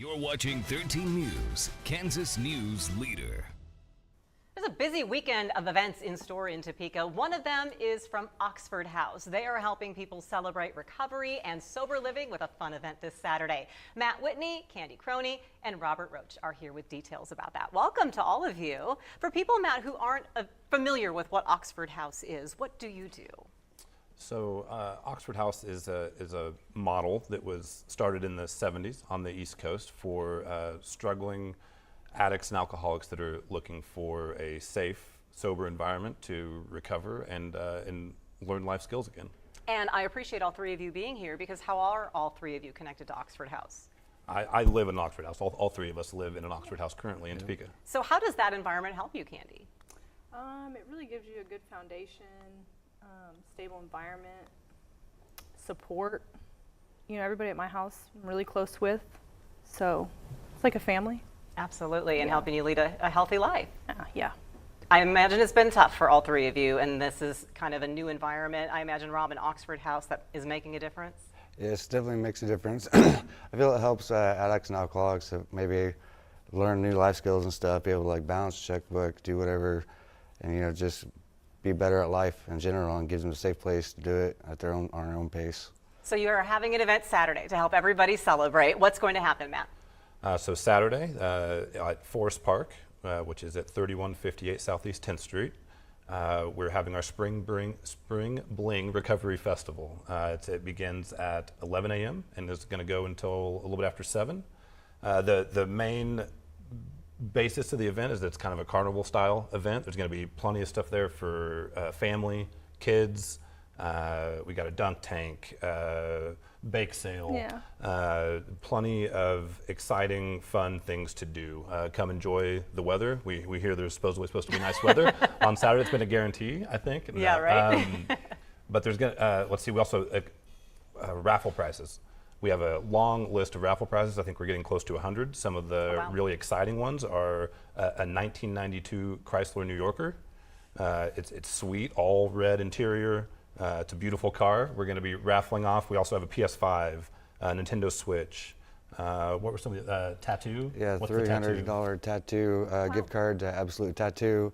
You're watching 13 News, Kansas News Leader. There's a busy weekend of events in store in Topeka. One of them is from Oxford House. They are helping people celebrate recovery and sober living with a fun event this Saturday. Matt Whitney, Candy Croney, and Robert Roach are here with details about that. Welcome to all of you. For people, Matt, who aren't familiar with what Oxford House is, what do you do? So Oxford House is a model that was started in the 70s on the East Coast for struggling addicts and alcoholics that are looking for a safe, sober environment to recover and learn life skills again. And I appreciate all three of you being here, because how are all three of you connected to Oxford House? I live in an Oxford House. All three of us live in an Oxford House currently in Topeka. So how does that environment help you, Candy? It really gives you a good foundation. Stable environment, support. You know, everybody at my house I'm really close with, so it's like a family. Absolutely, and helping you lead a healthy life. Yeah. I imagine it's been tough for all three of you, and this is kind of a new environment. I imagine, Rob, in Oxford House, that is making a difference. Yes, definitely makes a difference. I feel it helps addicts and alcoholics to maybe learn new life skills and stuff, be able to like balance a checkbook, do whatever, and you know, just be better at life in general, and gives them a safe place to do it at on their own pace. So you are having an event Saturday to help everybody celebrate. What's going to happen, Matt? So Saturday at Forest Park, which is at 3158 Southeast 10th Street, we're having our Spring Bling Recovery Festival. It begins at 11 a.m. and is going to go until a little bit after 7. The main basis of the event is that it's kind of a carnival style event. There's going to be plenty of stuff there for family, kids. We got a dunk tank, bake sale, plenty of exciting, fun things to do. Come enjoy the weather. We hear there's supposedly supposed to be nice weather on Saturday. It's been a guarantee, I think. Yeah, right. But there's gonna let's see. We also raffle prizes. We have a long list of raffle prizes. I think we're getting close to 100. Some of the really exciting ones are a 1992 Chrysler New Yorker. It's sweet, all red interior. It's a beautiful car. We're going to be raffling off. We also have a PS5, a Nintendo Switch. What were some of the tattoo? Yeah, What's $300 tattoo gift card to Absolute Tattoo.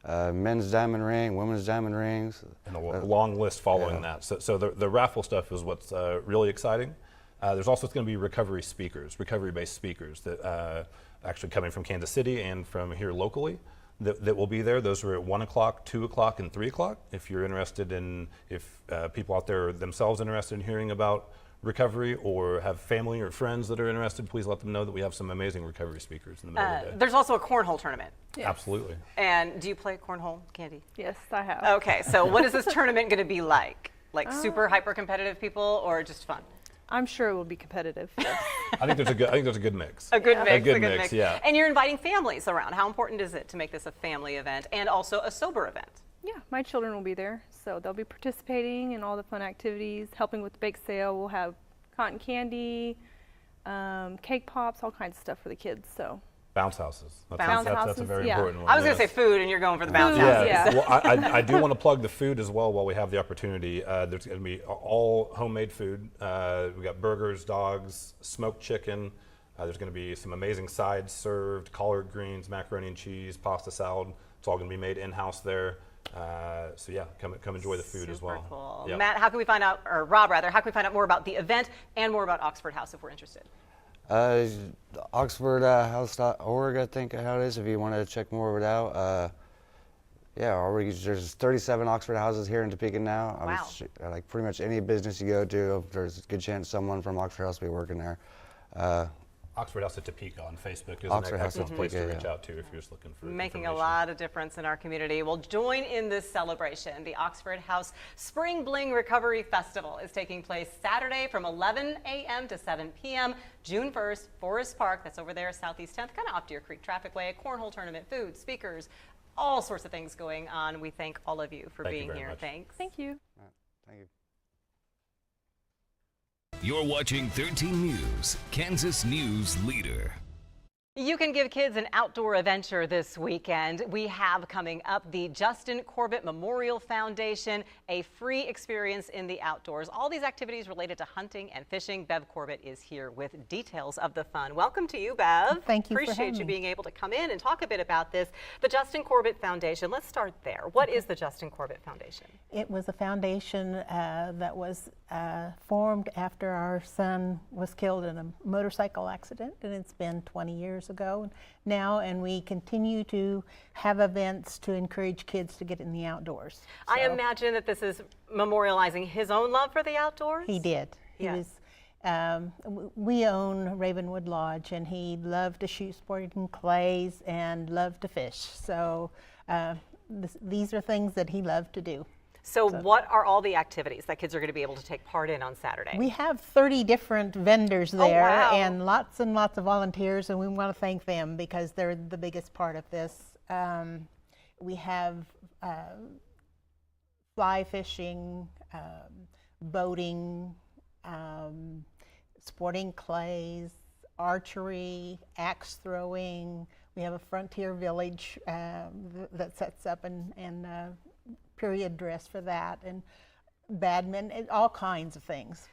Men's diamond ring, women's diamond rings. And a long list following that. So the raffle stuff is what's really exciting. There's also going to be recovery speakers, recovery-based speakers that actually coming from Kansas City and from here locally that will be there. Those are at 1 o'clock, 2 o'clock, and 3 o'clock. If you're interested in, if people out there are themselves interested in hearing about recovery or have family or friends that are interested, please let them know that we have some amazing recovery speakers in the middle of the day. There's also a cornhole tournament. Yes. Absolutely. And do you play cornhole, Candy? Yes, I have. Okay, so what is this tournament going to be like? Like super hyper competitive people, or just fun? I'm sure it will be competitive. Yes. I think there's a good mix. A good mix. A good mix. Yeah. And you're inviting families around. How important is it to make this a family event and also a sober event? Yeah, my children will be there, so they'll be participating in all the fun activities, helping with the bake sale. We'll have cotton candy, cake pops, all kinds of stuff for the kids. So. Bounce houses. That's a very yeah. important one. I was going to say food, and you're going for the bounce Yeah. houses. Yeah. Well, I do want to plug the food as well while we have the opportunity. There's going to be all homemade food. We got burgers, dogs, smoked chicken. There's going to be some amazing sides served: collard greens, macaroni and cheese, pasta salad. It's all going to be made in-house there. So yeah, come enjoy the food as well. Cool. Yep. Matt, how can we find out, or Rob rather, how can we find out more about the event and more about Oxford House if we're interested? OxfordHouse.org, I think how it is, if you want to check more of it out. There's 37 Oxford houses here in Topeka now. Wow. Like pretty much any business you go to, there's a good chance someone from Oxford House will be working there. Oxford House of Topeka on Facebook is Oxford an House of excellent place to Topeka, reach out to if you're just looking for Making a information. lot of difference in our community. Well, join in this celebration. The Oxford House Spring Bling Recovery Festival is taking place Saturday from 11 a.m. to 7 p.m. June 1st, Forest Park. That's over there, Southeast 10th, kind of off Deer Creek Trafficway. A cornhole tournament, food, speakers, all sorts of things going on. We thank all of you for being here. Much. Thanks. Thank you. Thank you. You're watching 13 News, Kansas News Leader. You can give kids an outdoor adventure this weekend. We have coming up the Justin Corbett Memorial Foundation, a free experience in the outdoors. All these activities related to hunting and fishing. Bev Corbett is here with details of the fun. Welcome to you, Bev. Thank you for Appreciate having you me. being able to come in and talk a bit about this. The Justin Corbett Foundation. Let's start there. What is the Justin Corbett Foundation? It was a foundation that was formed after our son was killed in a motorcycle accident, and it's been 20 years ago now, and we continue to have events to encourage kids to get in the outdoors. I So, imagine that this is memorializing his own love for the outdoors. he did. He Yes. was. We own Ravenwood Lodge, and he loved to shoot sporting clays and loved to fish. So these are things that he loved to do. So what are all the activities that kids are going to be able to take part in on Saturday? We have 30 different vendors there wow. and lots of volunteers, and we want to thank them because they're the biggest part of this. We have fly fishing, boating, sporting clays, archery, axe throwing. We have a frontier village that sets up and period dress for that, and badminton, all kinds of things.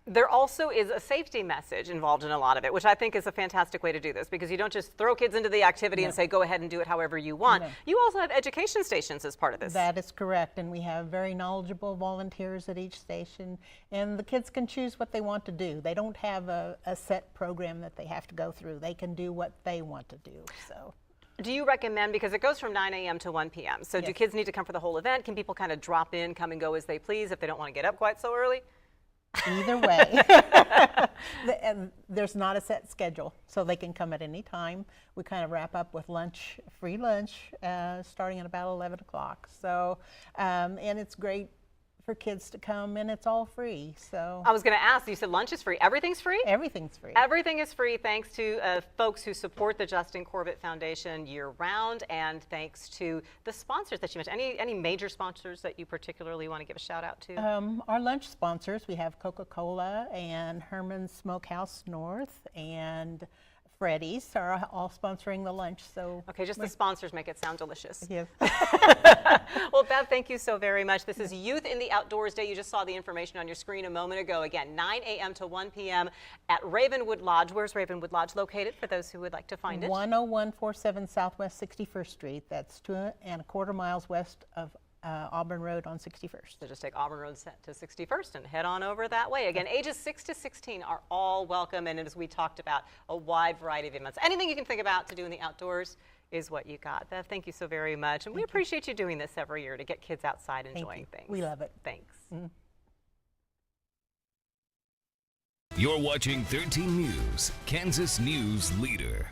There also is a safety message involved in a lot of it, which I think is a fantastic way to do this, because you don't just throw kids into the activity and say, go ahead and do it however you want. No. You also have education stations as part of this. That is correct, and we have very knowledgeable volunteers at each station, and the kids can choose what they want to do. They don't have a set program that they have to go through. They can do what they want to do. So. Do you recommend, because it goes from 9 a.m. to 1 p.m., so do Yes. kids need to come for the whole event? Can people kind of drop in, come and go as they please if they don't want to get up quite so early? Either way, and there's not a set schedule, so they can come at any time. We kind of wrap up with lunch, free lunch, starting at about 11 o'clock. So, and it's great for kids to come, and it's all free. So I was going to ask, you said lunch is free. Everything's free? everything's free. Everything is free thanks to folks who support the Justin Corbett Foundation year-round, and thanks to the sponsors that you mentioned. Any major sponsors that you particularly want to give a shout-out to? Our lunch sponsors, we have Coca-Cola and Herman's Smokehouse North and Freddy's are all sponsoring the lunch. So Okay, just the sponsors make it sound delicious. yes. Well, Bev, thank you so very much. This is Youth in the Outdoors Day. You just saw the information on your screen a moment ago. Again, 9 a.m. to 1 p.m. at Ravenwood Lodge. Where's Ravenwood Lodge located for those who would like to find it? 10147 Southwest 61st Street. That's 2.25 miles west of Auburn Road on 61st. So just take Auburn Road to 61st and head on over that way. Again, ages 6 to 16 are all welcome, and as we talked about, a wide variety of events. Anything you can think about to do in the outdoors is what you got. Bev, thank you so very much, and we appreciate you doing this every year to get kids outside enjoying things. We love it. Thanks. You're watching 13 News, Kansas News Leader.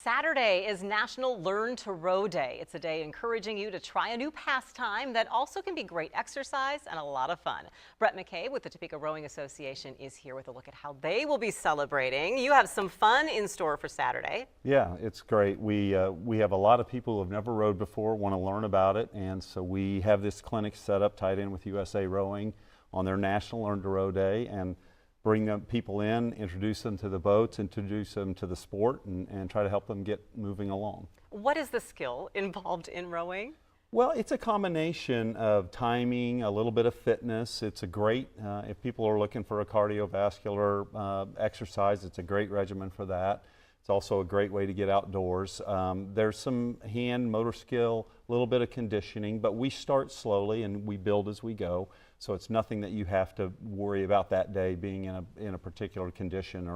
Saturday is National Learn to Row Day. It's a day encouraging you to try a new pastime that also can be great exercise and a lot of fun. Brett McCabe with the Topeka Rowing Association is here with a look at how they will be celebrating. You have some fun in store for Saturday. Yeah, it's great. We have a lot of people who have never rowed before, want to learn about it, and so we have this clinic set up tied in with USA Rowing on their National Learn to Row Day, and bring them people in, introduce them to the boats, introduce them to the sport, and try to help them get moving along. What is the skill involved in rowing? Well, it's a combination of timing, a little bit of fitness. It's a great, if people are looking for a cardiovascular exercise, it's a great regimen for that. It's also a great way to get outdoors. There's some hand motor skill, a little bit of conditioning, but we start slowly and we build as we go. So it's nothing that you have to worry about that day being in a particular condition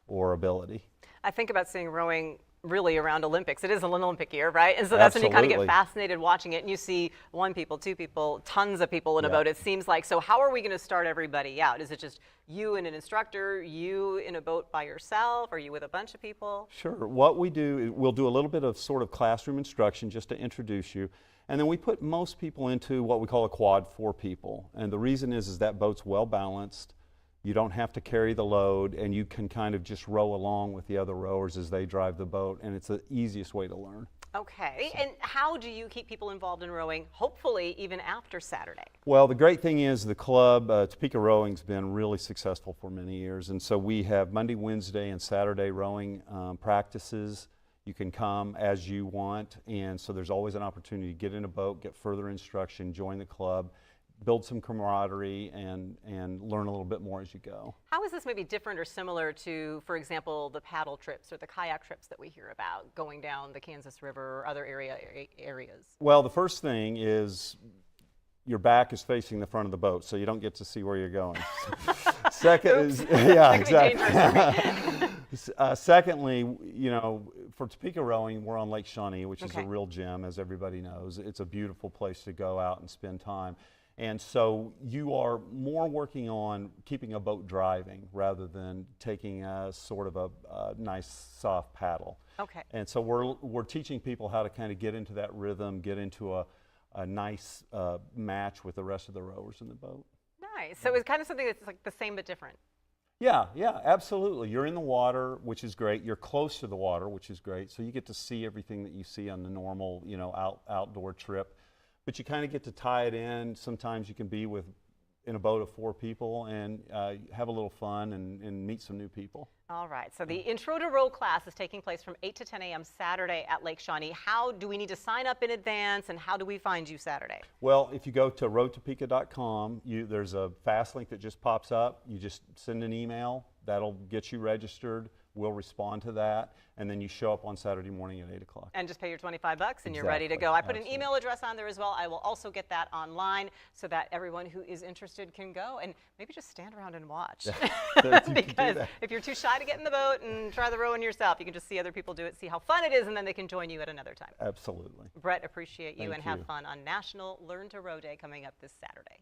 or ability. I think about seeing rowing really around Olympics. It is an Olympic year, right? And so that's when you kind of get Absolutely. fascinated watching it, and you see one people, two people, tons of people in a boat, it seems like. So how are we going to start everybody out? Is it just you and an instructor, you in a boat by yourself? Are you with a bunch of people? Sure. What we do, we'll do a little bit of sort of classroom instruction just to introduce you. And then we put most people into what we call a quad for people. And the reason is that boat's well balanced. You don't have to carry the load, and you can kind of just row along with the other rowers as they drive the boat, and it's the easiest way to learn. Okay, and how do you keep people involved in rowing, hopefully even after Saturday? Well, the great thing is the club, Topeka Rowing's been really successful for many years, and so we have Monday, Wednesday, and Saturday rowing practices. You can come as you want, and so there's always an opportunity to get in a boat, get further instruction, join the club, build some camaraderie, and learn a little bit more as you go. How is this maybe different or similar to, for example, the paddle trips or the kayak trips that we hear about going down the Kansas River or other areas? Well, the first thing is your back is facing the front of the boat, so you don't get to see where you're going. Second is, yeah, exactly. Secondly, you know, for Topeka Rowing, we're on Lake Shawnee, which is a real gem, as everybody knows. It's a beautiful place to go out and spend time. And so you are more working on keeping a boat driving rather than taking a sort of a nice soft paddle. Okay. And so we're teaching people how to kind of get into that rhythm, get into a nice match with the rest of the rowers in the boat. Nice. So it's kind of something that's like the same but different. Yeah, absolutely. You're in the water, which is great. You're close to the water, which is great. So you get to see everything that you see on the normal, you know, outdoor trip. But you kind of get to tie it in. Sometimes you can be in a boat of 4 people and have a little fun and meet some new people. All right, so the Intro to Row class is taking place from 8 to 10 a.m. Saturday at Lake Shawnee. How do we need to sign up in advance, and how do we find you Saturday? Well, if you go to rowtopeka.com, there's a fast link that just pops up. You just send an email. That'll get you registered. We'll respond to that, and then you show up on Saturday morning at 8 o'clock. And just pay your $25 and you're ready to go. I put an email address on there as well. I will also get that online so that everyone who is interested can go and maybe just stand around and watch. Because if you're too shy to get in the boat and try the rowing yourself, you can just see other people do it, see how fun it is, and then they can join you at another time. Absolutely. Brett, appreciate you, Thank and have you. fun on National Learn to Row Day coming up this Saturday.